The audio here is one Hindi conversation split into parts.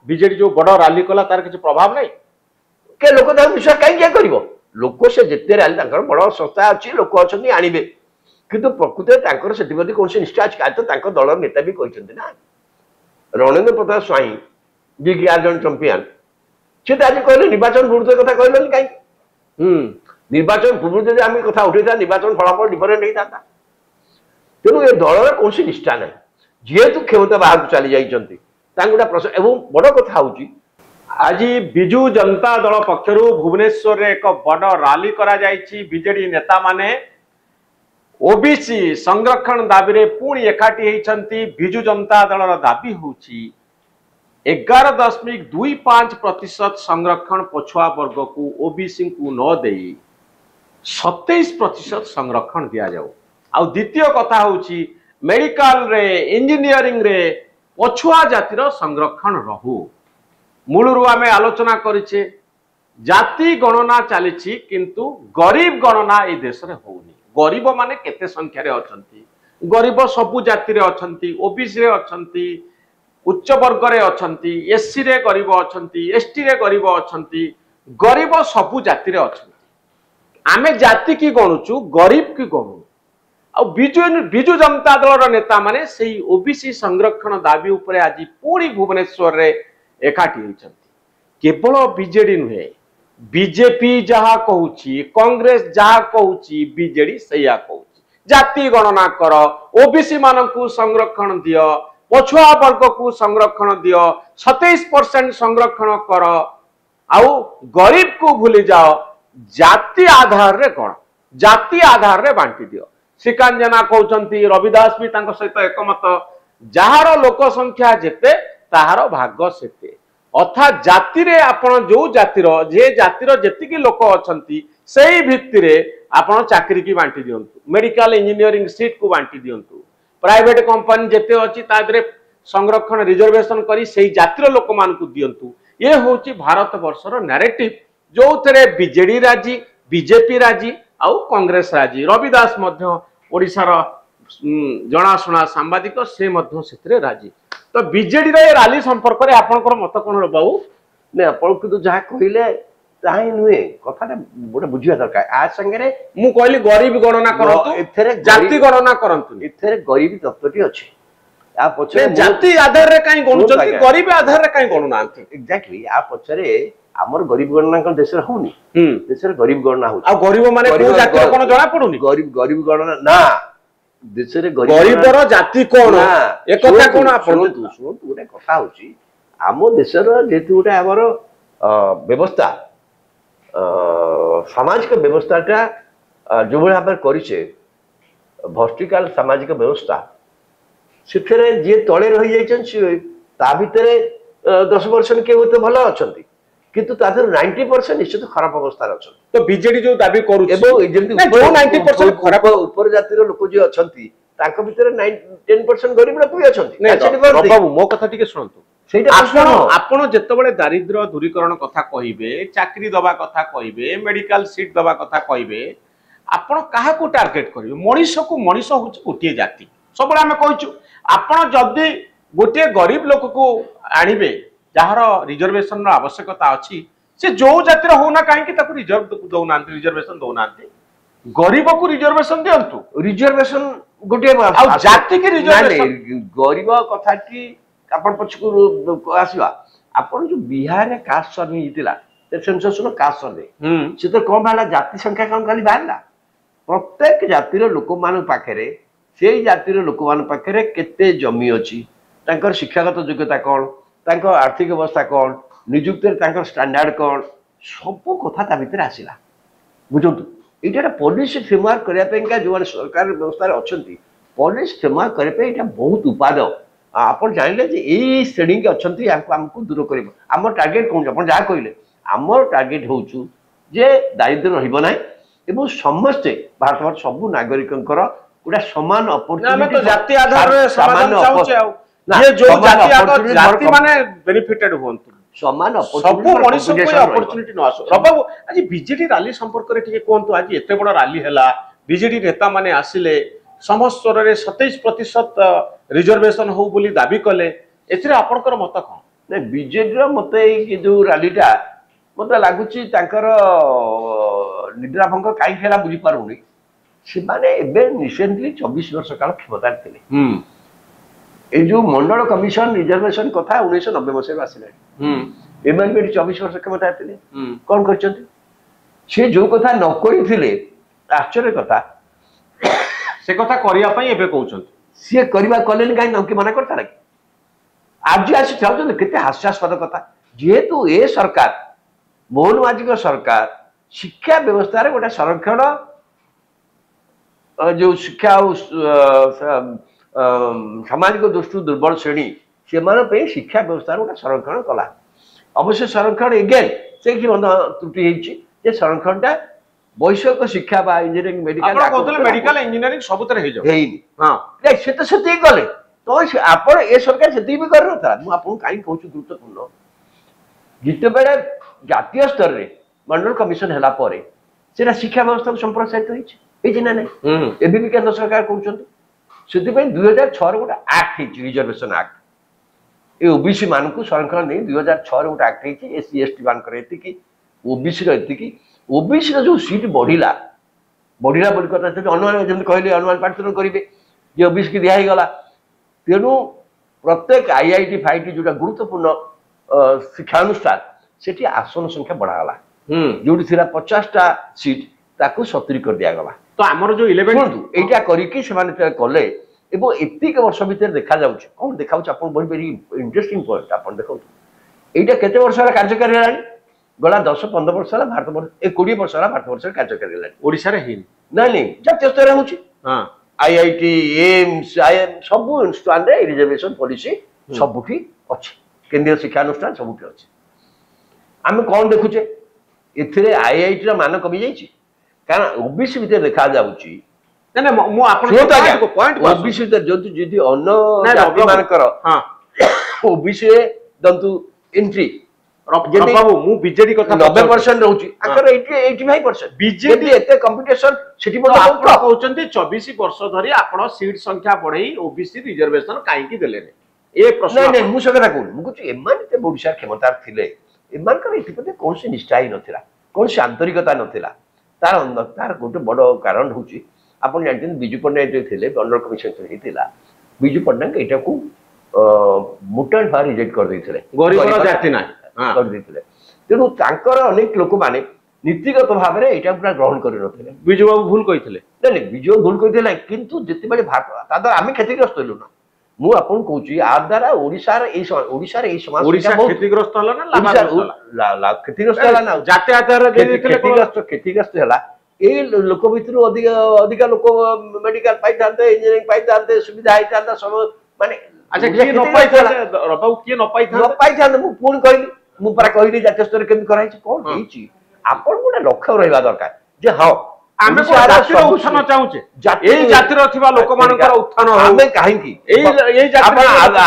बीजेडी जो बड़ रैली कला तार किसी प्रभाव नहीं के लोक विश्वास कहीं कर लोक से जिते रैली बड़ संस्था अच्छी लोक अच्छा आणवे किंतु प्रकृत से कौन निष्ठा अच्छी तो दल नेता भी कहते ना रणेन्द्र प्रताप स्वाई जी कि जन चंपियन सी तो आज कहले निर्वाचन पूर्व कथा कहल कहीं निर्वाचन पूर्व जब आम कथा उठे निर्वाचन फलाफल डिफरेन्ट होता तेणु ये दलर कौन निष्ठा ना जेहेतु क्षमता बाहर चली जाइए प्रश्न एवं बड़ कथा हूँ आज बिजु जनता दल पक्षर भुवनेश्वर रे एक बड़ रैली करा जायछि बीजेडी नेता माने ओबीसी संरक्षण दाबी रे पुणी एकाठी होइछंती बिजु जनता दलर दाबी होछि 11.25% संरक्षण पछुआ वर्ग को ओबीसी को न देई 27% संरक्षण दिया जाऊ आ द्वितीय कथा होछि मेडिकल रे इंजीनियरिंग रे पछुआ जातिर संरक्षण रहू मूलरू आम आलोचना करिछे जाति गणना चली किंतु गरीब गणना ए देश रे होउनी गरीब माने केते संख्या रे अछंती गरीब सबु जाति रे अछंती ओबीसी रे अछंती उच्च वर्ग रे अछंती एससी रे गरीब अछंती एसटी रे गरीब अछंती गरीब सबु जाति रे अछंती आमे जाति की गणुचु गरीब की गणु आ बिजु जनता दल नेता माने सेही ओबीसी संरक्षण दाबी उपरे आज पुणी भुवनेश्वर रे एकाठी होइछंती केवल बीजेडी नुहे बीजेपी जहा कहूची कांग्रेस जहा कहूची बीजेडी सैया कहूची जाति गणना कर ओबीसी मानकु संरक्षण दियो पछुआ वर्ग को संरक्षण दियो 27% संरक्षण कर आउ गरीब को भूली जाओ जाति आधार रे गण जाति आधार रे बांटी दियो श्रीकांत जेना कहउचंती रविदास भी तांको सहित एकमत जहार लोक संख्या जेते ताहार भाग सेते अर्थात जाति रे आपण जो जातिर जे जातिर जेतिकी लोक अछंती सेही भित्ति रे आपण चाकरी की बांटी दियंतु मेडिकल इंजीनियरिंग सीट को बांटी दियंतु प्राइवेट कंपनी जेते अछि तादरे संरक्षण रिजर्वेशन करी सेही जातिर लोक मान को दियंतु ये होची भारत वर्षर नैरेटिव जो थरे बीजेडी राजी बीजेपी राजी आउ कांग्रेस राजी रविदास मध्य ओडिशार जनाशुना सांबादिक से मध्य सेतरे राजी तो बीजेडी रे रैली संपर्क रे आपनकर मत कोन बाबू ने आपण को जहा कहिले ताही नुहे कथाटा गोटे बुझिया दरकार आ संगे मु कहली गरीब गणना करंतु एथरे जाति गणना करंतु एथरे गरीब तत्वटी अछि आ पछरे जाति आधार रे काई गणुचंती गरीब आधार रे काई गणुनांती एग्जैक्टली आ पछरे हमर गरीब गणना को देश रे होनी देश रे गरीब गणना हो आ गरीब माने को जाति कोन जणा पडुनी गरीब गणना ना देश रे गरीबर जाति कोन एक कथा कोन आपण सुन गोटे कथा होची आम देश रे जेतु गोटे हमर व्यवस्था सामाजिक व्यवस्थाटा जो भाव करिछे वर्टिकल सामाजिक व्यवस्था सिथरे जे तळे रहि जाइछन ता भितरे 10% के होते भलो अछंती किंतु तादर 90% निश्चित खराब अवस्था अछि तो बीजेडी जो दाबी करू एबो जेंति 90% खराब ऊपर जातिर लोक जे अछंती ताको भितरे 10% गरीब लोक भी अछंती बाबू मो कथा टिके सुनतु आपण जेतबेले दारिद्र्य दूरीकरण कथा कहिबे चाकरी दबा कथा कहिबे मेडिकल सीट दबा कथा कहिबे आपण काहा को टार्गेट करिवे मनीष को मनीष होची गोटे जाति सब आमे कहचु आपण जदी गोटे गरीब लोक को आनिबे जहार रिजर्वेशन आवश्यकता अच्छी से जो जातिर होना कहीं रिजर्वेशन दौना गरीब को रिजर्वेशन दिंतु रिजर्वेशन गोटे जाति की रिजर्वेशन गरीब कथा आपण पछकु आसीबा आपण जो बिहार रे कास्ट सर्वे हितिला सेंसस नो कास्ट सर्वे से तो कोन भाला जाति संख्या कोन खाली बाहरला प्रत्येक जातिर लोक मान पाखरे सेही जातिर लोक मान पाखरे केते जमी अछि तांकर शिक्षागत योग्यता कोन तांकर आर्थिक अवस्था कोन नियुक्ति तांकर स्टैंडर्ड कोन सब कथा ता भीतर आसीला बुझंतु एटा पॉलिसी फ्रेमवर्क करिया पेंका जो सरकार व्यवस्था रे अछंती पॉलिसी फ्रेमवर्क करे पे एटा बहुत उपाद आपण जानिले जे ए श्रेणी के अछंती हमको दूर करबो हमर टार्गेट कोन आपण जा कहिलेहमर टार्गेट होउछु जे दारिद्र्य रहइबो नै एवं समस्त भारत वर्ष सब नागरिकंकर गुडा समान अपॉर्चुनिटी तो जाति आधार रे समान चाहूचे ये जो जाति माने बेनिफिटेड होंतु समान सब मनुष्य को अपॉर्चुनिटी न आसो बाबू आज बीजेडी रैली संपर्क रे ठीक कोंतु आज एते बड़ रैली हैला बीजेडी नेता माने आसिले समस्त स्तर रे 27% रिजर्वेशन हो बोली दाबी कले एथिरे आपनकर मत कोन ନା ବିଜେଡିର ମତେ ଏଇ ଯୋଉ ରାଲିଟା ମତେ ଲାଗୁଛି ତାଙ୍କର ନିଦ୍ରା ଭଙ୍ଗ କାହିଁକି ହେଲା ବୁଝିପାରୁନି। ସେମାନେ ଏବେ ରିସେଣ୍ଟଲି 24 ବର୍ଷ କାଳ କ୍ଷମତାରେ ଥିଲେ। ଏଇ ଯୋଉ ମଣ୍ଡଳ କମିଶନ ରିଜର୍ଭେସନ କଥା 1990 ମସିହାରୁ ଆସିଲାଣି। ଏମାନେ ବି 24 ବର୍ଷ କ୍ଷମତାରେ ଥିଲେ। କଣ କରିଛନ୍ତି? ସେ ଯୋଉ କଥା ନ କରିଥିଲେ ଆଶ୍ଚର୍ଯ୍ୟ କଥା ସେ କଥା କରିବା ପାଇଁ ଏବେ କହୁଛନ୍ତି। ସିଏ କରିବା କଲେନି କାହିଁକି ତାଙ୍କୁ ମନା କରିଥିଲା କି? ଆଜି ଆସି ଚାହୁଁଛନ୍ତି କେତେ ହାସ୍ୟାସ୍ପଦ କଥା। ଯେହେତୁ ଏ ସରକାର ମୋହନ ମାଝୀଙ୍କ ସରକାର ଶିକ୍ଷା ବ୍ୟବସ୍ଥାରେ ଗୋଟେ ସଂରକ୍ଷଣ ଯୋଉ ଶିକ୍ଷା ଆଉ ସାମାଜିକ ଦୃଷ୍ଟିରୁ ଦୁର୍ବଳ ଶ୍ରେଣୀ ସେମାନଙ୍କ ପାଇଁ ଶିକ୍ଷା ବ୍ୟବସ୍ଥାର ଗୋଟେ ସଂରକ୍ଷଣ କଲା। ଅବଶ୍ୟ ସଂରକ୍ଷଣ ଏଗେନ୍ ସେଇଠି ମଧ୍ୟ ତ୍ରୁଟି ହେଇଛି ଯେ ସଂରକ୍ଷଣଟା ବୈଷୟିକ ଶିକ୍ଷା ବା ଇଞ୍ଜିନିୟରିଂ ମେଡିକାଲ ଇଞ୍ଜିନିୟରିଂ ସବୁଥିରେ ହେଇଯାଉ ହେଇନି। ସେ ତ ସେତିକି କଲେ ତ ଆପଣ ଏ ସରକାର ସେତିକି ବି କରିନଥିଲା। ମୁଁ ଆପଣଙ୍କୁ କାହିଁକି କହୁଛି ଗୁରୁତ୍ୱପୂର୍ଣ୍ଣ, ଯେତେବେଳେ ଜାତୀୟ ସ୍ତରରେ ମଣ୍ଡଳ କମିଶନ ହେଲା ପରେ ସେଟା ଶିକ୍ଷା ବ୍ୟବସ୍ଥାକୁ ସମ୍ପ୍ରସାରିତ ହେଇଛି ନା ନାଇଁ? ଏବେ ବି କେନ୍ଦ୍ର ସରକାର କରୁଛନ୍ତି। ସେଥିପାଇଁ 2006ରେ ଗୋଟେ ଆକ୍ଟ ହେଇଛି ରିଜର୍ଭେସନ ଆକ୍ଟ। ଏ ଓବିସି ମାନଙ୍କୁ ସଂରକ୍ଷଣ ନେଇ 2006ରେ ଗୋଟେ ଆକ୍ଟ ହେଇଛି। SC ST ମାନଙ୍କର ଏତିକି, ଓବିସି ର ଏତିକି। ଓବିସି ର ଯୋଉ ସିଟ୍ ବଢିଲା ବୋଲି କଥା ଅନୁମାନ ଯେମିତି କହିଲେ ଅନୁମାନ ପ୍ରାର୍ଥନା କରିବେ ଯେ ଓବିସି କି ଦିଆ ହେଇଗଲା। ତେଣୁ ପ୍ରତ୍ୟେକ IIT ଫାଇଟି ଯୋଉଟା ଗୁରୁତ୍ୱପୂର୍ଣ୍ଣ ଶିକ୍ଷାନୁଷ୍ଠାନ ସେଠି ଆସନ ସଂଖ୍ୟା ବଢାଗଲା। ଯୋଉଠି ଥିଲା 50ଟା ସିଟ୍ ତାକୁ 70 କରି ଦିଆଗଲା। ତ ଆମର ଯୋଉ 11 ଏଇଟା କରିକି ସେମାନେ କଲେ ଏବଂ ଏତିକି ବର୍ଷ ଭିତରେ ଦେଖାଯାଉଛି କଣ ଦେଖାଉଛି ଆପଣ ଭେରି ଇଣ୍ଟରେଷ୍ଟିଂ ପଏଣ୍ଟ ଆପଣ ଦେଖନ୍ତୁ। ଏଇଟା କେତେ ବର୍ଷ ହେଲା କାର୍ଯ୍ୟକାରୀ ହେଲାଣି? ଗଲା 10-15 ବର୍ଷ ହେଲା ଭାରତ ବର୍ଷ 20 ବର୍ଷ ହେଲା ଭାରତ ବର୍ଷରେ କାର୍ଯ୍ୟକାରୀ ହେଲାଣି। ଓଡିଶାରେ ହେଇନି। ନାଇଁ ଜାତୀୟ ସ୍ତରରେ ହଉଛି। IIT ଏମ୍ସ IIM ସବୁ ଇନଷ୍ଟାନରେ ରିଜର୍ଭେସନ ପଲିସି ସବୁଠି ଅଛି। କେନ୍ଦ୍ରୀୟ ଶିକ୍ଷାନୁଷ୍ଠାନ ସବୁଠି ଅଛି। ଆମେ କଣ ଦେଖୁଛେ ଏଥିରେ IIT ର ମାନ କମି ଯାଇଛି କାରଣ ଓବିସି ଭିତରେ ଦେଖାଯାଉଛି। ମୁଁ ଓବିସି ଭିତରେ ଯଦି ଅନ୍ୟ ଜାତି ମାନଙ୍କର ଓବିସିରେ ଦନ୍ତୁ ଏଣ୍ଟ୍ରି ମୁଁ ବିଜେଡି କଥା 90% ରହୁଛି ତାଙ୍କର 85%। ବିଜେଡି ଏତେ କମ୍ପିଟିସନ ସେଠି ଆପଣ କହୁଛନ୍ତି 24 ବର୍ଷ ଧରି ଆପଣ ସିଟ୍ ସଂଖ୍ୟା ବଢେଇ ଓବିସି ରିଜର୍ଭେସନ କାହିଁକି ଦେଲେନି? ଏ ପ୍ରଶ୍ନ ମୁଁ ସେ କଥା କହୁନି। ମୁଁ କହୁଛି ଏମାନେ ଯେତେ ଓଡ଼ିଶାର କ୍ଷମତାରେ ଥିଲେ ଏମାନଙ୍କର ଏଥିପ୍ରତି କୌଣସି ନିଷ୍ଠା ହିଁ ନଥିଲା, କୌଣସି ଆନ୍ତରିକତା ନଥିଲା। ତାର ଗୋଟେ ବଡ କାରଣ ହଉଛି ଆପଣ ଜାଣିଛନ୍ତି ବିଜୁ ପଟ୍ଟନାୟକ ଯୋଉ ଥିଲେ ମଣ୍ଡଳ କମିଶନ ହେଇଥିଲା, ବିଜୁ ପଟ୍ଟନାୟକ ଏଇଟାକୁ ମୁଟାଣ୍ଟ ଭାବେ ରିଜେକ୍ଟ କରିଦେଇଥିଲେ, କରିଦେଇଥିଲେ। ତେଣୁ ତାଙ୍କର ଅନେକ ଲୋକମାନେ ନୀତିଗତ ଭାବରେ ଏଇଟା ପୁରା ଗ୍ରହଣ କରିନଥିଲେ। ବିଜୁ ବାବୁ ଭୁଲ କହିଥିଲେ। ନାଇଁ ବିଜୁ ଭୁଲ କହିଥିଲେ କିନ୍ତୁ ଯେତେବେଳେ ତା ଦ୍ୱାରା ଆମେ କ୍ଷତିଗ୍ରସ୍ତ ହେଲୁ ନା। ମୁଁ ଆପଣଙ୍କୁ କହୁଛି ଆ ଦ୍ୱାରା ଓଡ଼ିଶାର ଏଇ ସମାଜ କ୍ଷତିଗ୍ରସ୍ତ ହେଲା ନା କ୍ଷତିଗ୍ରସ୍ତ ହେଲା ନା କ୍ଷତିଗ୍ରସ୍ତ ହେଲା। ଏଇ ଲୋକ ଭିତରୁ ଅଧିକା ଲୋକ ମେଡିକାଲ ପାଇଥାନ୍ତେ, ଇଞ୍ଜିନିୟରିଂ ପାଇଥାନ୍ତେ, ସୁବିଧା ହେଇଥାନ୍ତା ସବୁ ମାନେ ପାଇଥାନ୍ତେ। ମୁଁ ପୁଣି କହିଲି, ମୁଁ ପରା କହିଲି ଜାତୀୟ ସ୍ତରରେ କେମିତି କରାହେଇଛି କଣ ହେଇଛି। ଆପଣ ଗୋଟେ ଲକ୍ଷ୍ୟ ରହିବା ଦରକାର ଯେ ହଁ ଆମେ ଉତ୍ଥାନ ଚାହୁଁଛେ, ଏଇ ଜାତିର ଥିବା ଲୋକମାନଙ୍କର ଉତ୍ଥାନ। ଆମେ କାହିଁକି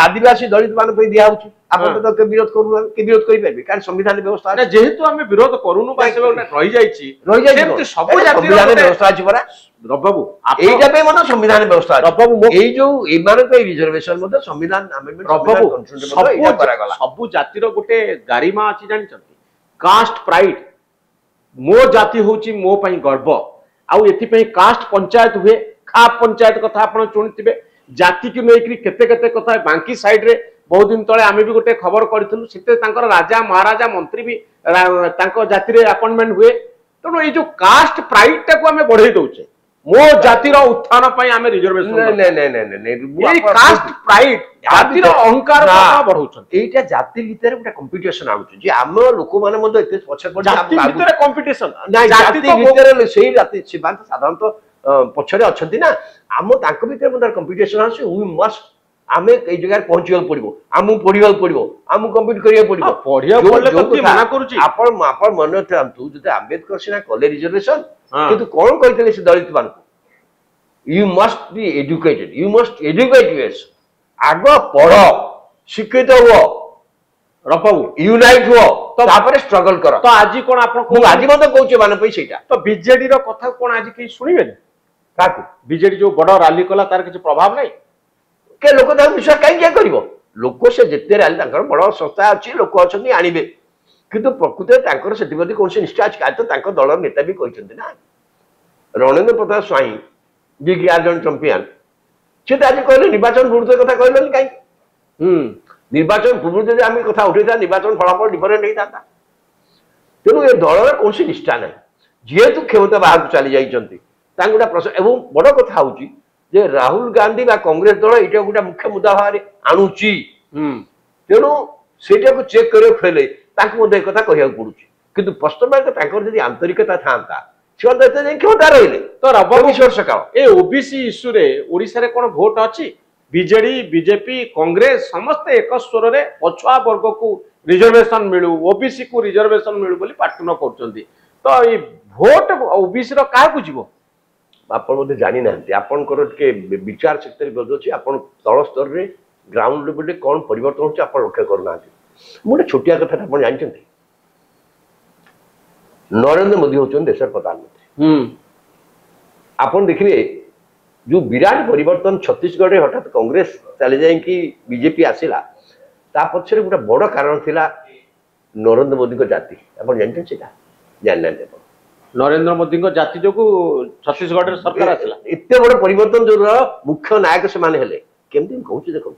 ଆଦିବାସୀ ଦଳିତ ମାନଙ୍କ ପାଇଁ ଦିଆ ହଉଛି ଆପଣ ତ ବିରୋଧ କରୁନାହାନ୍ତି, କି ବିରୋଧ କରିପାରିବେ? କାରଣ ସମ୍ବିଧାନ ବ୍ୟବସ୍ଥା ଯେହେତୁ ଆମେ ବିରୋଧ କରୁନୁ ରହିଯାଇଛି ସବୁ ସମ୍ବିଧାନ ବ୍ୟବସ୍ଥା ଅଛି ପରା ବାବୁ। ଏଇଟା ପାଇଁ ମଧ୍ୟ ସମ୍ବିଧାନ ବ୍ୟବସ୍ଥା ଅଛି। ଏଇ ଯୋଉ ଏମାନଙ୍କ ରିଜର୍ଭେସନ ମଧ୍ୟ ସମ୍ବିଧାନ ସବୁ ଜାତିର ଗୋଟେ ଗାରିମା ଅଛି ଜାଣିଛନ୍ତି, କାଷ୍ଟ ପ୍ରାଇଡ। ମୋ ଜାତି ହଉଛି ମୋ ପାଇଁ ଗର୍ବ। ଆଉ ଏଥିପାଇଁ କାଷ୍ଟ ପଞ୍ଚାୟତ ହୁଏ, ଖାପ ପଞ୍ଚାୟତ କଥା ଆପଣ ଶୁଣିଥିବେ। ଜାତିକୁ ନେଇକି କେତେ କେତେ କଥା ବାଙ୍କି ସାଇଡରେ ବହୁତ ଦିନ ତଳେ ଆମେ ବି ଗୋଟେ ଖବର କରିଥିଲୁ। ସେଥିରେ ତାଙ୍କର ରାଜା ମହାରାଜା ମନ୍ତ୍ରୀ ବି ତାଙ୍କ ଜାତିରେ ଆପଏଣ୍ଟମେଣ୍ଟ ହୁଏ। ତେଣୁ ଏଇ ଯୋଉ କାଷ୍ଟ ପ୍ରାଇଡ ଟାକୁ ଆମେ ବଢେଇ ଦଉଛେ, ମୋ ଜାତିର ଉତ୍ଥାନ ପାଇଁ ଆମେ ରିଜର୍ଭେସନ ଅହଙ୍କାର ବଢଉଛନ୍ତି। ଏଇଟା ଜାତି ଭିତରେ ଗୋଟେ କମ୍ପିଟିସନ ଆଣୁଛି ଯେ ଆମ ଲୋକମାନେ ମଧ୍ୟ ଏତେ ପଛରେ କମ୍ପିଟିସନ ସେଇ ଜାତି ସେମାନେ ସାଧାରଣତଃ ପଛରେ ଅଛନ୍ତି ନା। ଆମ ତାଙ୍କ ଭିତରେ ମଧ୍ୟ କମ୍ପିଟିସନ ଆସୁଛି। ୱି ମଷ୍ଟ ଆମେ ଏଇ ଜାଗାରେ ପହଞ୍ଚିବାକୁ ପଡିବ, ଆମକୁ ପଢିବାକୁ ପଡିବ, ଆମକୁ କମ୍ପିଟ କରିବାକୁ ପଡିବ। ଆପଣ ମନେ ଥାନ୍ତୁ ଯଦି ଆମ୍ବେଦକର ସିନା କଲେ ରିଜର୍ଭେସନ, କିନ୍ତୁ କଣ କହିଥିଲେ ସେ ଦଳିତ ମାନଙ୍କୁ? You must be educated, you must educate yourself. ଆଗ ପଢ, ଶିକ୍ଷିତ ହୁଅ, ୟୁନାଇଟ ହୁଅ, ତାପରେ ଷ୍ଟ୍ରଗଲ କର। ତ ଆଜି କଣ ଆପଣ ଆଜି ମଧ୍ୟ କହୁଛି ଏମାନଙ୍କ ପାଇଁ ସେଇଟା। ତ ବିଜେଡି ର କଥା କଣ ଆଜି କେହି ଶୁଣିବେନି? କାହାକୁ? ବିଜେଡି ଯୋଉ ବଡ ରାଲି କଲା ତାର କିଛି ପ୍ରଭାବ ନାହିଁ? କେ ଲୋକ ତାକୁ ବିଶ୍ୱାସ କାହିଁକି କରିବ? लोक से जिते रैली बड़ संस्था अच्छी लोक अच्छा आणवे किंतु प्रकृत से कौन निष्ठा अच्छी आज तो दल नेता भी कहते ना रणेन्द्र प्रताप स्वाई जी कि जन चंपियन सी तो आज कहले निर्वाचन पूर्व कथा कहल कहीं निर्वाचन पूर्व जब आम कथा उठे था निर्वाचन फलाफल डिफरेन्ट होता तेणु ये दल कौन निष्ठा ना जेहेतु क्षमता बाहर चली जाइए प्रश्न बड़ कथा हूँ जे राहुल गांधी बा कांग्रेस दल ये गोटे मुख्य मुद्दा भाव आणुची तेणु सेटा को चेक कर फेले कथा कहूँ पड़ू कि प्रश्न आंतरिकता था क्षमता रही तो सकाल ए ओबीसी इश्यू रे ओडिशा रे कोन वोट अछि बीजेडी बीजेपी कांग्रेस समस्त एक स्वर रे पछुआ वर्ग को रिजर्वेशन मिलू ओबीसी को रिजर्वेशन मिलू बोली पार्टन करछंती तो ये वोट ओबीसी रो का को जीवो आपण मते जानि ना आपण के विचार शक्ति बदलुछि आपण तल स्तर रे ग्राउंड लेवल रे कोन परिवर्तन होछि आपण लक्ष्य करना मोटे छोटिया कथा आपण जानछंती नरेंद्र मोदी होचन देशर प्रधानमंत्री आपण देखिए जो विराट परिवर्तन छत्तीसगढ़ हठात कांग्रेस चली जाए कि बीजेपी आसला ता पछरे गोटे बड़ कारण थिला नरेंद्र मोदी को जाति आपण जानते छिटा जानना नरेंद्र मोदी को जाति जो छत्तीसगढ़ सरकार आसला इतने बड़ परिवर्तन जो मुख्य नायक से माने हेले केमती कहूँ देखो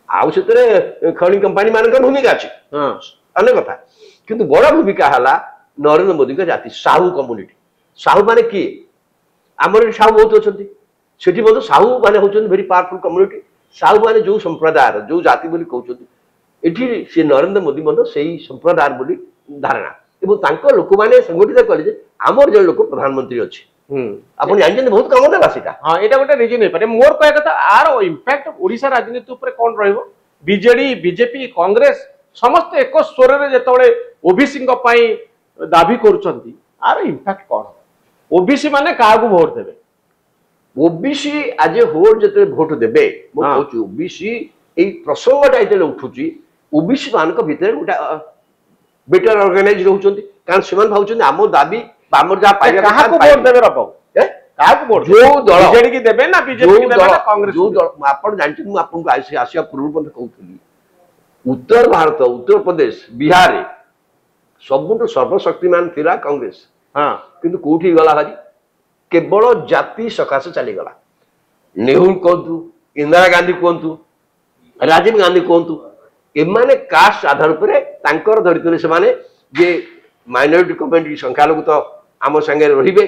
आउ से खनि कंपानी मान भूमिका अच्छी अन्य कथा किंतु बड़ भूमिका है नरेंद्र मोदी का जाति साहू कम्युनिटी साहू माने किए आमर साहू बहुत अच्छा से साहू माने होचन वेरी पावरफुल कम्युनिटी साहू माने जो संप्रदाय जो जाति बोली कहउछथि एठी से नरेंद्र मोदी से संप्रदाय बोली धारणा एवं तांको लोक माने संगठित कले जे आमर जो लोक प्रधानमंत्री अछि आपण जानछन बहुत कम देला सेटा हां एटा गोटे रीजन हे पारे मोर कहे कथा आर इंपैक्ट ओडिशा राजनीति ऊपर कोन रहइबो बीजेडी बीजेपी कांग्रेस समस्त एक स्वर रे जेतबे ओबीसी को पई दाबी करूछंती आर इंपैक्ट कोन ओबीसी माने काहा को वोट देबे ओबीसी आज होल जते वोट देबे मो कहूची ओबीसी ए प्रसंगटा इते उठुची ओबीसी मानक भितर गोटा बेटर ऑर्गेनाइज रहउचंती कारण सेमान भाउचंती आमो दाबी बामर जा पाइबा काहा को वोट देबे रबाऊ काहा को वोट जो दल बीजेडी की देबे ना बीजेपी की देबे ना कांग्रेस जो दल आपण जानछन मु आपन को आसिया पूर्व पद कहउथली उत्तर भारत उत्तर प्रदेश बिहार रे सबुठ सर्वशक्तिमान थिला कांग्रेस हां किंतु कोठी गला भाजी केवल जाति सकाशे चली गला नेहरू कहतु इंदिरा गांधी कहतु राजीव गांधी कहतु एमाने कास्ट आधार पर तांकर धरितले से माने जे माइनॉरिटी कम्युनिटी संख्या लोग तो आम संगे रहिबे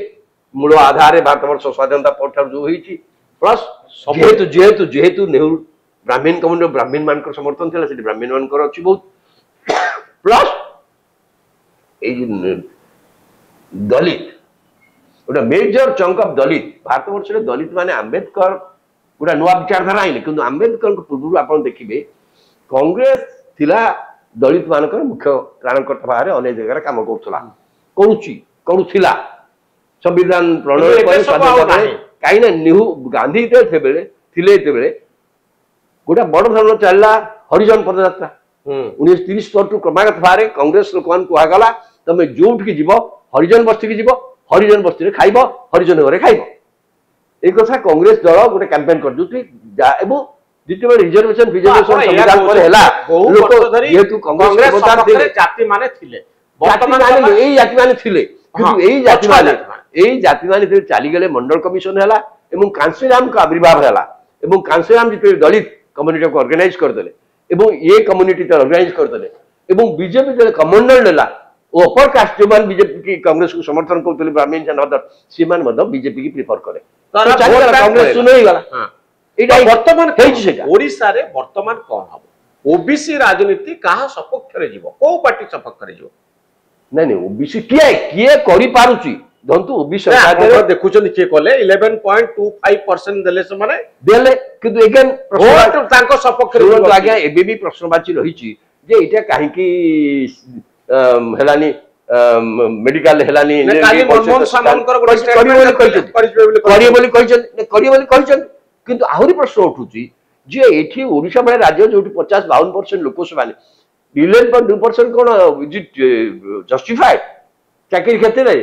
मूल आधार रे भारत वर्ष स्वाधीनता पर जो होईची प्लस जेहेतु जेहेतु जेहेतु नेहरू ब्राह्मण कम्युनिटी ब्राह्मण मानकर समर्थन थिला से ब्राह्मण मानकर अछि बहुत प्लस दलित गोटे मेजर चंक ऑफ दलित भारत वर्ष दलित माने आंबेडकर गोटे नुआ विचारधारा आईने कि आंबेडकर पूर्व आप देखिए कांग्रेस थिला दलित मानकर मुख्य त्राणकर्ता भाव अनेक जगह काम करुला संविधान प्रणयन कहीं नेहरू गांधी थिले गोटे बड़ धरण चलला हरिजन पदयात्रा 1930 क्रमागत भाव कांग्रेस लोक मान कहगला तुम जोठी जीव हरिजन बस्ती की जीव हरिजन बस्ती खाइब हरिजन घरे खाइब ए कथा कांग्रेस दल गोटे कैंपेन कर जिते रिजर्वेशन फिजर्वेशन संविधान पर हैला लोक जेतु कांग्रेस सपक्षरे जाति माने थिले वर्तमान एई जाति माने थिले किंतु एई जाति माने चली गले मंडल कमिशन हैला एवं कांसीराम का आविर्भाव हैला एवं कांसीराम जिते दलित कम्युनिटी को ऑर्गेनाइज कर देले एवं ये कम्युनिटी तो ऑर्गेनाइज कर देले एवं बीजेपी जो कमंडल लेला अपर कास्ट जो बीजेपी की कांग्रेस को समर्थन करते ब्राह्मण जन अदर सीमान बीजेपी की प्रिफर करे कांग्रेस सुनो गला वर्तमान ओडिशा रे वर्तमान कोन हबो ओबीसी राजनीति काहा सपक्ष रे जीवो को पार्टी सपक्ष रे जीवो नहीं ओबीसी किए करि पारुची धंतु ओबीसी सरकार देखुचन के कोले 11.25% देले से माने देले किंतु अगेन प्रश्न तांको सपक्ष रे तो आज्ञा एबे भी प्रश्नवाची रहिची जे इटा काहे की हेलानी मेडिकल हेलानी काली मनमोहन सामंतर गोटे स्टेटमेंट करियो बोली कहचन किंतु आहुरी प्रश्न उठुची जे एठी ओडिशा भले राज्य जो 50-52% Lok Sabha 11.2% cone is it justified चाकरी क्षेत्र रे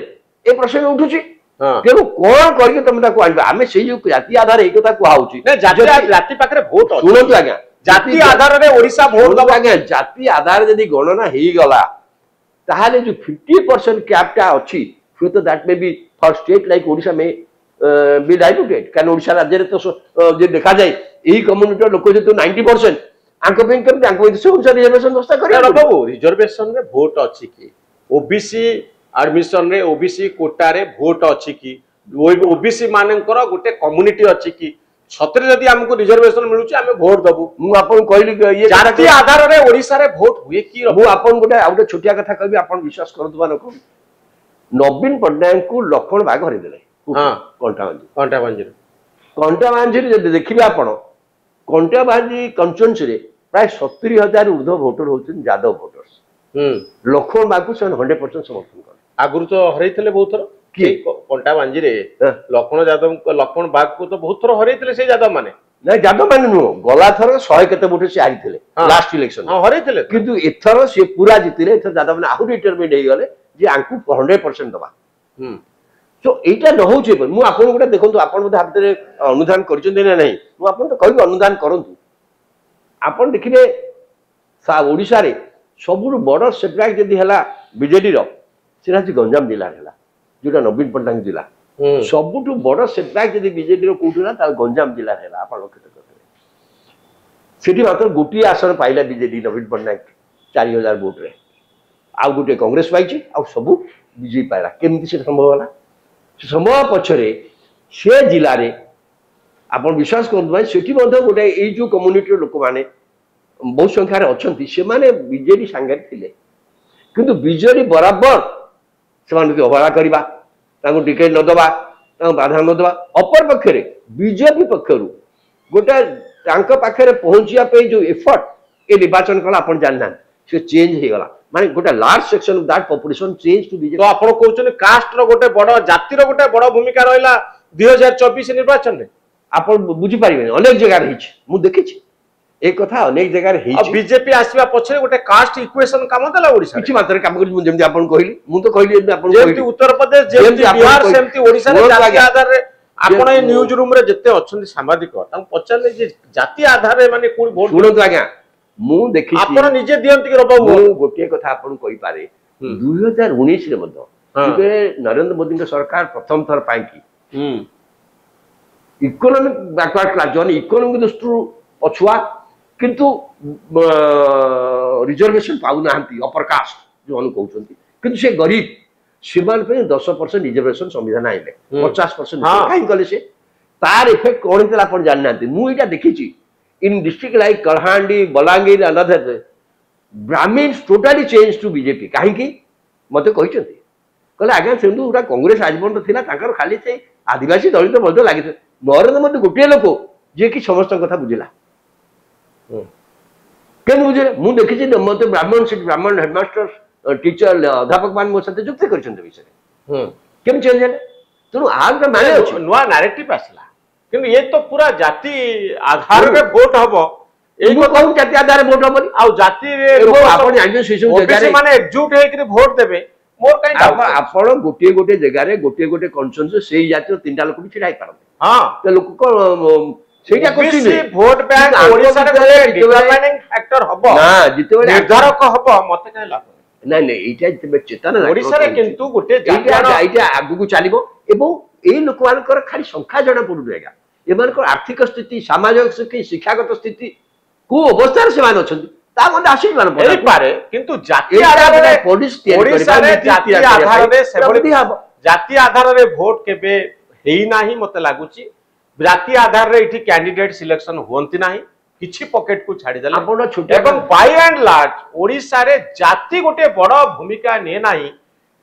ए प्रश्न उठुची तेनु कोन करके तुम ताको आनबा आमे सेही जो जाति आधार ए कथा को हाउची ना जाति पाखरे बहुत सुनंतु आज्ञा ଜାତି ଆଧାରରେ ଓଡିଶା ଭୋଟ ଦବ ଆଜ୍ଞା ଜାତି ଆଧାର ଯଦି ଗଣନା ହେଇଗଲା ତାହେଲେ ଯୋଉ 50% କ୍ୟାପଟା ଅଛି ହୁଏତ that may be for state like Odisha may be diluted କାରଣ ଓଡିଶା ରାଜ୍ୟରେ ତ ଯେ ଦେଖାଯାଏ ଏହି କମ୍ୟୁନିଟିର ଲୋକ ଯେହେତୁ 90% ଆଙ୍କ ପାଇଁ କେମିତି ଆଙ୍କ ପାଇଁ ସେ ଅନୁସାରେ ରିଜର୍ଭେସନ ବ୍ୟବସ୍ଥା କରିବା ବାବୁ ରିଜର୍ଭେସନ ରେ ଭୋଟ ଅଛି କି ଓବିସି ଆଡମିସନ ରେ ଓବିସି କୋଟାରେ ଭୋଟ ଅଛି କି ଓବିସି ମାନଙ୍କର ଗୋଟେ କମ୍ୟୁନିଟି ଅଛି କି ସତରେ ଯଦି ଆମକୁ ରିଜର୍ଭେସନ ମିଳୁଛି ଆମେ ଭୋଟ ଦବୁ ମୁଁ ଆପଣଙ୍କୁ କହିଲି ଇଏ ଜାତି ଆଧାରରେ ଓଡିଶାରେ ଭୋଟ ହୁଏ କି ମୁଁ ଆପଣଙ୍କୁ ଗୋଟେ ଆଉ ଗୋଟେ ଛୋଟିଆ କଥା କହିବି ଆପଣ ବିଶ୍ୱାସ କରନ୍ତୁ ବା ଲୋକ ନବୀନ ପଟ୍ଟନାୟକଙ୍କୁ ଲକ୍ଷ୍ମଣ ବାଘ ହରେଇଦେଲେ କଣ୍ଟାବାଞ୍ଜିରେ ଯଦି ଦେଖିବେ ଆପଣ କଣ୍ଟାବାଞ୍ଜି କନଷ୍ଟିଚ୍ୟୁଏନ୍ସିରେ ପ୍ରାୟ 70,000 ଉର୍ଦ୍ଧ୍ୱ ଭୋଟର ହଉଛନ୍ତି ଯାଦବ ଭୋଟର୍ସ ଲକ୍ଷ୍ମଣ ବାଘକୁ ସେମାନେ 100% ସମର୍ଥନ କଲେ ଆଗରୁ ତ ହରେଇଥିଲେ ବହୁତ ଥର କିଏ କଣ୍ଟାବାଞ୍ଜିରେ ଲକ୍ଷ୍ମଣ ବାଘକୁ ତ ବହୁତ ଥର ହରେଇଥିଲେ ସେଇ ଯାଦବ ମାନେ ନାଇଁ ଯାଦବ ମାନେ ନୁହଁ ଗଲା ଥର 100 କେତେ ଭୋଟ ସେ ହାରିଥିଲେ ଲାଷ୍ଟ ଇଲେକ୍ସନ ହରେଇଥିଲେ କିନ୍ତୁ ଏଥର ସେ ପୁରା ଜିତିଲେ ଏଥର ଯାଦବ ମାନେ ଆହୁରି ଡିଟରମିନେଡ୍ ହେଇଗଲେ ଯେ ଆଙ୍କୁ 100% ଦବା তো এইটা ন হচ্ছে ମୁଁ ଆପଣଙ୍କୁ ଗୋଟେ ଦେଖନ୍ତୁ ଆପଣ ବୋଧେ ହାତରେ ଅନୁଧ୍ୟାନ କରିଛନ୍ତି ନା ନାହିଁ ମୁଁ ଆପଣଙ୍କୁ କହିବି ଅନୁଧ୍ୟାନ କରନ୍ତୁ ଆପଣ ଦେଖିବେ ଓଡ଼ିଶାରେ ସବୁଠୁ ବଡ଼ ସେଟବ୍ୟାକ୍ ଯଦି ହେଲା ବିଜେଡିର ସେଟା ହେଉଛି ଗଞ୍ଜାମ ଜିଲ୍ଲାରେ ହେଲା ଯୋଉଟା ନବୀନ ପଟ୍ଟନାୟକ ଜିଲ୍ଲା ସବୁଠୁ ବଡ଼ ସେଟବ୍ୟାକ୍ ଯଦି ବିଜେଡିର କୋଉଠି ହେଲା ତାହେଲେ ଗଞ୍ଜାମ ଜିଲ୍ଲାରେ ହେଲା ଆପଣ ଲକ୍ଷ୍ୟ କରିଥିବେ ସେଠି ମାତ୍ର ଗୋଟିଏ ଆସନ ପାଇଲା ବିଜେଡି ନବୀନ ପଟ୍ଟନାୟକ 4,000 ଭୋଟରେ ଆଉ ଗୋଟେ କଂଗ୍ରେସ ପାଇଛି ଆଉ ସବୁ ବିଜେପି ପାଇଲା କେମିତି ସେଟା ସମ୍ଭବ ହେଲା ସମୟ ପଛରେ ସେ ଜିଲ୍ଲାରେ ଆପଣ ବିଶ୍ୱାସ କରନ୍ତୁ ଭାଇ ସେଠି ମଧ୍ୟ ଗୋଟେ ଏଇ ଯୋଉ କମ୍ୟୁନିଟିର ଲୋକମାନେ ବହୁ ସଂଖ୍ୟାରେ ଅଛନ୍ତି ସେମାନେ ବିଜେଡି ସାଙ୍ଗରେ ଥିଲେ କିନ୍ତୁ ବିଜେଡି ବରାବର ସେମାନଙ୍କୁ ଅବହେଳା କରିବା ତାଙ୍କୁ ଟିକେଟ ନ ଦେବା ତାଙ୍କୁ ବାଧା ନ ଦେବା ଅପରପକ୍ଷରେ ବିଜେପି ପକ୍ଷରୁ ଗୋଟେ ତାଙ୍କ ପାଖରେ ପହଞ୍ଚିବା ପାଇଁ ଯୋଉ ଏଫର୍ଟ ଏ ନିର୍ବାଚନ କଲା ଆପଣ ଜାଣିନାହାନ୍ତି ସେ ଚେଞ୍ଜ ହେଇଗଲା ମାନେ ଗୋଟେ large section of that population change to BJP तो आपण कहउछन कास्ट रो गोटे बड़ जाति रो गोटे बड़ भूमिका रहला 2024 निर्वाचन रे आपण बुझी पारिबे अनेक जगह रहिछ मु देखिछि एक कथा अनेक जगह रहिछ अब बीजेपी आसीबा पछरे गोटे कास्ट इक्वेशन काम देला ओडिसा किछि मात्र काम करि मु जेमति आपण कहली मु तो कहली जेमति आपण जेमति उत्तर प्रदेश जेमति बिहार सेमति ओडिसा रे जाति आधार रे आपण ए न्यूज रूम रे जते अछन सामाजिक तां पछले जे जाति आधार रे माने कोन वोट सुनतो आज्ञा मु देखि आपण निजे दियंती के रबा मु गोटे कथा आपण कहि पारे 2019 रे मध्य जे नरेंद्र मोदी के सरकार प्रथम थर पाई की economic backward class zone economic दृष्टि पछुआ किंतु रिजर्वेशन पाउ नाहंती अपर कास्ट जो अनु कहउछंती किंतु से गरीब सीमान पे 10% रिजर्वेशन संविधान आइले 50% काई कले से तार इफेक्ट कोन तला आपण जान नाहंती मु इटा देखिछि in district like Kalhandi, Balangir and other Brahmins totally changed to BJP. काहेकि मते कहिसंती कहले आगे सेंदु उडा कांग्रेस आजबन थिला ताकर खाली से आदिवासी दलित बलद लागिथे नरेंद्र मोदी गोटे लोक जे कि समस्त कथा बुझिला केन बुझे मु देखिछि मते ब्राह्मण हेडमास्टर टीचर अध्यापक मान मो साथे जुक्ति करछन विषय केम चेंज है तनु आज माने अछि नवा नैरेटिव आसला किंतु ये तो पूरा जाति आधार रे वोट हबो एई को कहू जाति आधार रे वोट हबो आ जाति रे आपण जानि शिशु जगह रे माने एकजुट हे कि वोट देबे मोर काई आपण गोटे जगह रे गोटे कॉन्स्टिट्यूएंसी सेही जाति तीनटा लोक भी छिड़ाई पारन हां ते लोक को सेटा क्वेश्चन वोट बैंक ओडिसा रे डेवलपमेंट फैक्टर हबो ना जिते बेले निर्धारक हबो मते काई लाग नहीं नहीं एटा चेतन ओडिसा रे किंतु गोटे जाति आगु को चलिबो एवं एई लोक मानकर खाली संख्या जणा पडु देगा एमानकर आर्थिक स्थिति सामाजिक स्थिति शिक्षागत स्थिति को अवस्था से मान अछंती ता मते आशीर्वाद पड़े पारे किंतु जाति आधार रे ओडिसा रे जाति आधार रे सेबली जाति आधार रे वोट केबे हेई नाही मते लागुची जाति आधार रे इठी कैंडिडेट सिलेक्शन होंती नाही किछि पॉकेट को छाडी देला आपण छोटे एवं बाय एंड लार्ज ओडिसा रे जाति गोटे बड़ भूमिका ने नाही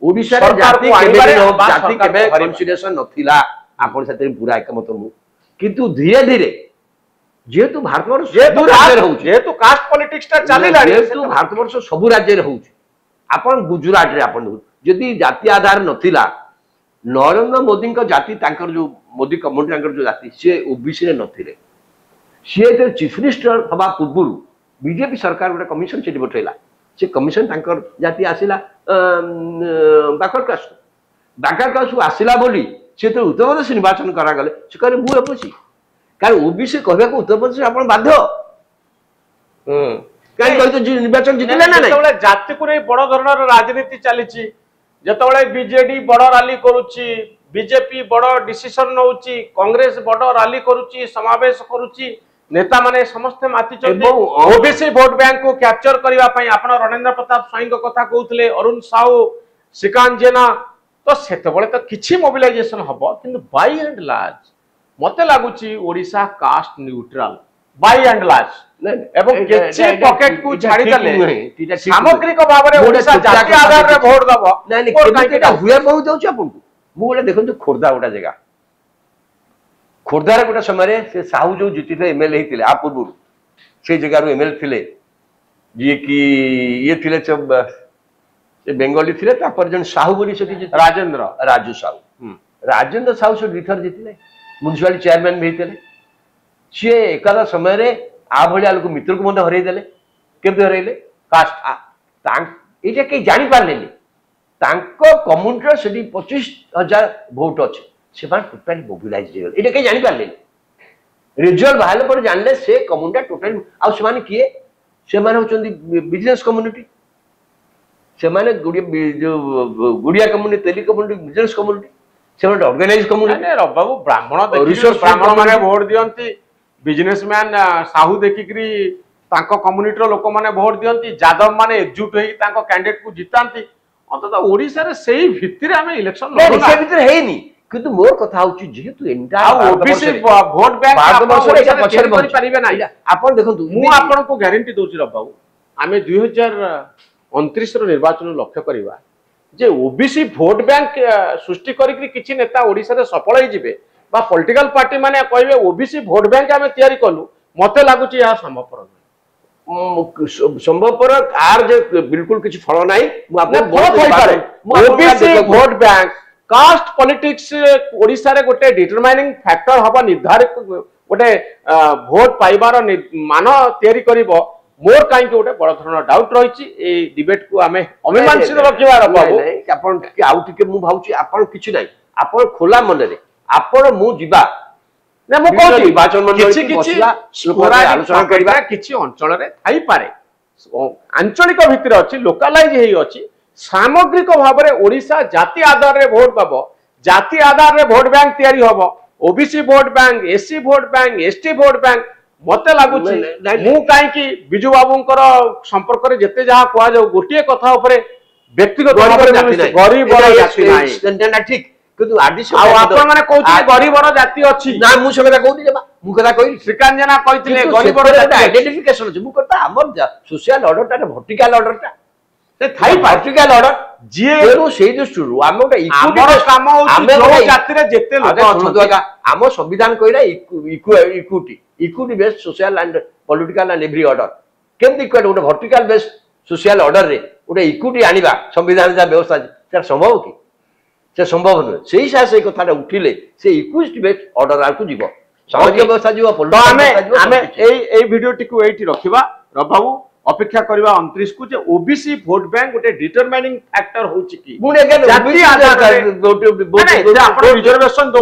ओडिसा रे जाति केबे कंसीडरेशन नथिला आपण सेते पूरा एकमत मु किंतु धीरे धीरे जेहेतु भारतवर्ष सब राज्य रहउछ जेहेतु कास्ट पॉलिटिक्स टा चलिला जेहेतु भारतवर्ष सब राज्य रहउछ आपण गुजरात रे आपण जदि जाति आधार नथिला नरेंद्र मोदी को जाति तांकर जो मोदी कम्युनिटी तांकर जो जाति से ओबीसी रे नथिले से जे चीफ मिनिस्टर हबा पूर्वरु बीजेपी सरकार गोटे कमिशन से बठैला से कमिशन तांकर जाति आसिला बैकवर्ड क्लास आसिला बोली से तो उत्तर प्रदेश निर्वाचन करा गले से कहले मु एपुची कारण ओबीसी कहबा को उत्तर प्रदेश आपण बाध्य କାହିଁ କହିତ ନିର୍ବାଚନ ଜିତିଲେ ନା ନାହିଁ ଯେତେବେଳେ ଜାତିକୁ ନେଇ ବଡ ଧରଣର ରାଜନୀତି ଚାଲିଛି, ଯେତେବେଳେ ବିଜେଡି ବଡ ରାଲି କରୁଛି, ବିଜେପି ବଡ ଡିସିସନ ନଉଛି, କଂଗ୍ରେସ ବଡ ରାଲି କରୁଛି, ସମାବେଶ କରୁଛି, ନେତା ମାନେ ସମସ୍ତେ ମାତିଛନ୍ତି ଓବିସି ଭୋଟ ବ୍ୟାଙ୍କ କୁ କ୍ୟାପଚର କରିବା ପାଇଁ। ଆପଣ ରଣେନ୍ଦ୍ର ପ୍ରତାପ ସ୍ୱାଇଁଙ୍କ କଥା କହୁଥିଲେ, ଅରୁଣ ସାହୁ, ଶ୍ରୀକାନ୍ତ ଜେନା, ତ ସେତେବେଳେ ତ କିଛି ମୋବିଲାଇଜେସନ ହବ, କିନ୍ତୁ ବାଇ ଆଣ୍ଡ ଲାର୍ଜ ମତେ ଲାଗୁଛି Odisha caste neutral by and large, ଏବଂ କିଛି ପକେଟ କୁ ଛାଡ଼ିଦେଲେ ସାମଗ୍ରିକ ଭାବରେ ଓଡିଶା ଜାତୀୟ ଆଧାରରେ ଭୋଟ ଦବ। ଏଟା ହୁଏ ବହୁତ ଯାଉଛି ଆପଣଙ୍କୁ। ମୁଁ ଗୋଟେ ଦେଖନ୍ତୁ ଖୋର୍ଦ୍ଧା ଗୋଟେ ଜାଗା, ଖୋର୍ଦ୍ଧାରେ ଗୋଟେ ସମୟରେ ସେ ସାହୁ ଯୋଉ ଜିତିଥିଲେ ଏମଏଲଏ ହେଇଥିଲେ ଆ ପୂର୍ବରୁ ସେଇ ଜାଗାରୁ ଏମଏଲଏ ଥିଲେ, ଯିଏ କି ଇଏ ଥିଲେ ସେ ବେଙ୍ଗଲୀ ଥିଲେ, ତାପରେ ଜଣେ ସାହୁ ବୋଲି ସେଠି ରାଜୁ ସାହୁ, ରାଜେନ୍ଦ୍ର ସାହୁ ସେ ଦୁଇଥର ଜିତିଲେ, म्युनिसिपालिटी चेयरमैन भी होते सी एकादा समय आ भाया लोक मित्र को मतलब हरई देले केमती हरइले कास्ट ये कहीं जानी पारे कम्युनिटी से 25,000 भोट अच्छे से टोटाली मोबिलाइज ये कहीं जानी पारे रिजल्ट बाहर पर जानले से कम्युनिटी टोटाली आउ किए से बिजनेस कम्युनिटी से गुड़िया कम्युनिटी तेली कम्युनिटी बिजनेस कम्युनिटी से ऑर्गेनाइज कम्युनिटी बाबू ब्राह्मण माने वोट दियंती बिजनेसमैन साहू देखिकरी तांको कम्युनिटी लोक माने वोट दियंती जादव माने एकजुट होई तांको कैंडिडेट को जितांती अंतत ओडिसा रे सेही भित्तिरे हमें इलेक्शन लड़ना से भितर हेनी किंतु मोर कथा होची जेहेतु एंटायर ओबीसी वोट बैंक आपण पछर करि परिबे नाही आपण देखंतु मु आपण को ग्यारंटी दोची रे बाबू आमे 2029 रो निर्वाचन लक्ष्य करिवा जे ओबीसी भोट बैंक सृष्टि करिकरी किछि नेता ओडिसा रे सफल होई जिवे बा पॉलिटिकल पार्टी माने कहबे ओबीसी भोट बैंक आमे तयारी कलु मते लागुची या संभवपर संभवपर आर जे बिल्कुल किछि फल नाही मु आपन बहुत होई पारे OBC vote bank caste politics Odisha रे गोटे डिटरमाइनिंग फैक्टर हबा निर्धारित गोटे भोट पाइबार मान तयारी करिवो मोर काई के गोटे बड़ धरण डाउट रहिछि ए डिबेट को आमे अमीमांसित रखिबार बाबू आपन के आउ टिके मु भाउछि आपन किछि नाही आपन खोला मन रे आपन मु जिबा ना मु कहछि निर्वाचन मंडली किछि आलोचना करिबा किछि अंचल रे थाई पारे आंचलिक भितर अछि लोकलाइज हेई अछि सामग्रिक भाव में ओडिशा जाति आधार रे वोट पाबो जाति आधार रे वोट बैंक तयारी हबो OBC vote bank SC vote bank ST vote bank मते लागुची मु काई कि बिजू बाबूंकर संपर्क रे जते जहा कोआ जाऊ गोटिए कथा ऊपर व्यक्तिगत गरीब जाति नाही ठीक किंतु आदि आ आपण माने कहउछि गरीब जाति अछि ना मु से कथा कहउछि जबा मु कथा कहि श्रीकांत जना कहितले गरीब जाति आइडेंटिफिकेशन अछि मु कथा हमर सोशल ऑर्डर ता वर्टिकल ऑर्डर ता थाई वर्टिकल ऑर्डर जे सेही दृष्टिରୁ ଆମେ ଗୋଟେ ଆମର କାମ ହଉଛି ଯୋଉ ଜାତିରେ ଯେତେ ଲୋକ ଅଛନ୍ତି ଆମ ସମ୍ବିଧାନ କହିଲା equity based social and political and every order केमती इक्विटी ଗୋଟେ वर्टिकल बेस्ड सोशल ऑर्डर रे ଗୋଟେ इक्विटी आनिबा संविधान जा व्यवस्था से संभव कि से संभव न सेही से कथाटा उठिले से इक्विटी बेस्ड ऑर्डर आकु जीवो सामाजिक व्यवस्था जीवो पॉलिटिकल हमें एई वीडियो टिकु एठी रखिबा रबाबू अपेक्षा करबा 29 को जे ओबीसी वोट बैंक गोटे डिटरमाइनिंग फैक्टर होची की मुने के जाति आधार रे आपण रिजर्वेशन दो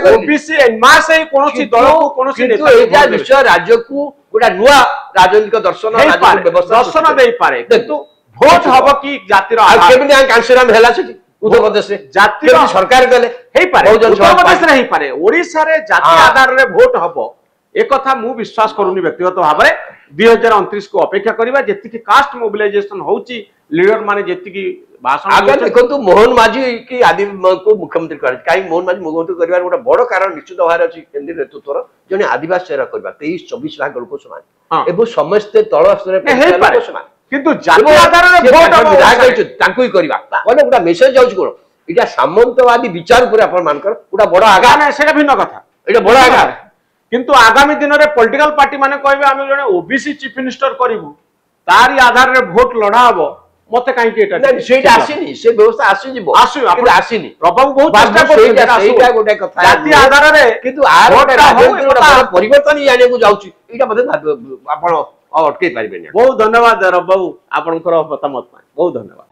ओबीसी मास हे कोनोसी दल को कोनोसी नेता एटा विषय राज्य को गोटा नुवा राजनीतिक दर्शन राजनीतिक व्यवस्था दर्शन देई पारे किंतु वोट हबो की जातिर आ केमनी कांसीराम हेला छै उत्तर प्रदेश रे जाति सरकार देले हेई पारे उत्तर प्रदेश रे हेई पारे ओडिसा रे जाति आधार रे वोट हबो एक कथा मु विश्वास करूनी व्यक्तिगत भाव में 2029 को अपेक्षा करिबा जेति की कास्ट मोबिलाइजेशन होउची लीडर माने जेति की भाषण आगे देखंतु मोहन माझी की आदि को मुख्यमंत्री करे काई मोहन माझी मुख्यमंत्री करिवार गोटा बड़ कारण निश्चित भार अछि केंद्रीय नेतृत्व जने आदिवासी सेरा करबा 23-24 लाख लोक समान एबो समस्त तळ स्तर रे लोक समान किंतु जाति आधार रे वोट विधायक तांकु ही करबा कोन गोटा मेसेज जाउछ कोन इटा सामंतवादी विचार ऊपर आपण मानकर गोटा बड़ आगा ना सेटा भिन्न कथा इटा बड़ आगा किंतु आगामी दिन में पॉलिटिकल पार्टी माने कहबे आमे जने ओबीसी चीफ मिनिस्टर करिवु तारी आधार रे वोट लढा हबो मते काई के एटा नहीं सेटा आसीनी से व्यवस्था आसी जिवो किंतु आसीनी प्रभाव बहुत चेष्टा करछे सेटा गोटे कथा जाति आधार रे किंतु आर गोटे परिवर्तन ही आने को जाउची एटा मते आपण अटकै पारिबेनी बहुत धन्यवाद रबाबू आपनकर मतामत बहुत धन्यवाद।